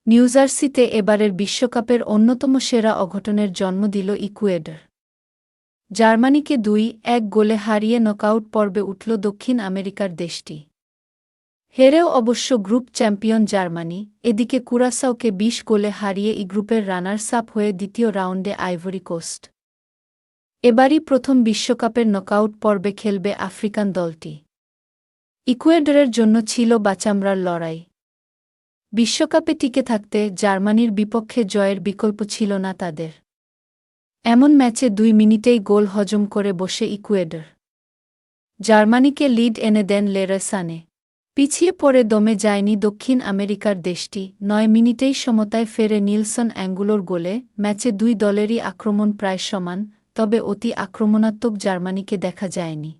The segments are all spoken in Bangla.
নিউজার্সিতে এবারের বিশ্বকাপের অন্যতম সেরা অঘটনের জন্ম দিল ইকুয়েডর। জার্মানিকে ২-১ গোলে হারিয়ে নকআউট পর্বে উঠল দক্ষিণ আমেরিকার দেশটি। হেরেও অবশ্য গ্রুপ চ্যাম্পিয়ন জার্মানি। এদিকে কুরাসাওকে ২০ গোলে হারিয়ে ই গ্রুপের রানার্স আপ হয়ে দ্বিতীয় রাউন্ডে আইভরি কোস্ট। এবারই প্রথম বিশ্বকাপের নকআউট পর্বে খেলবে আফ্রিকান দলটি। ইকুয়েডরের জন্য ছিল বাঁচামরার লড়াই। বিশ্বকাপে টিকে থাকতে জার্মানির বিপক্ষে জয়ের বিকল্প ছিল না তাদের। এমন ম্যাচে ২ মিনিটেই গোল হজম করে বসে ইকুয়েডর। জার্মানিকে লিড এনে দেন লেরয় সানে। পিছিয়ে পড়ে দমে যায়নি দক্ষিণ আমেরিকার দেশটি। ৯ মিনিটেই সমতায় ফেরে নিলসন অ্যাঙ্গুলোর গোলে। ম্যাচে দুই দলেরই আক্রমণ প্রায় সমান, তবে অতি আক্রমণাত্মক জার্মানিকে দেখা যায়নি।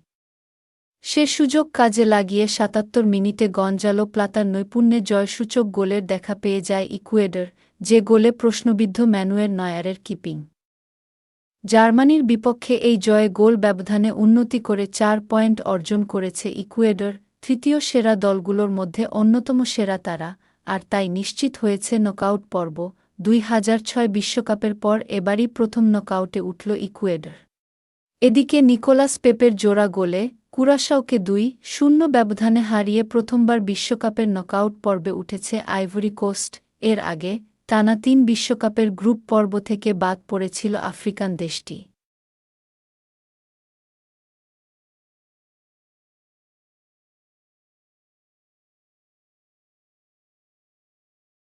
সে সুযোগ কাজে লাগিয়ে ৭৭ মিনিটে গঞ্জালো প্লাতার নৈপুণ্যে জয়সূচক গোলের দেখা পেয়ে যায় ইকুয়েডর, যে গোলে প্রশ্নবিদ্ধ ম্যানুয়েল নয়ারের কিপিং। জার্মানির বিপক্ষে এই জয়ে গোল ব্যবধানে উন্নতি করে ৪ পয়েন্ট অর্জন করেছে ইকুয়েডর, তৃতীয় সেরা দলগুলোর মধ্যে অন্যতম সেরা তারা, আর তাই নিশ্চিত হয়েছে নকআউট পর্ব। ২০০৬ বিশ্বকাপের পর এবারই প্রথম নকআউটে উঠল ইকুয়েডর। এদিকে নিকোলাস পেপের জোড়া গোলে কুরাসাওকে ২-০ ব্যবধানে হারিয়ে প্রথমবার বিশ্বকাপের নকআউট পর্বে উঠেছে আইভরি কোস্ট। এর আগে টানা ৩ বিশ্বকাপের গ্রুপ পর্ব থেকে বাদ পড়েছিল আফ্রিকান দেশটি।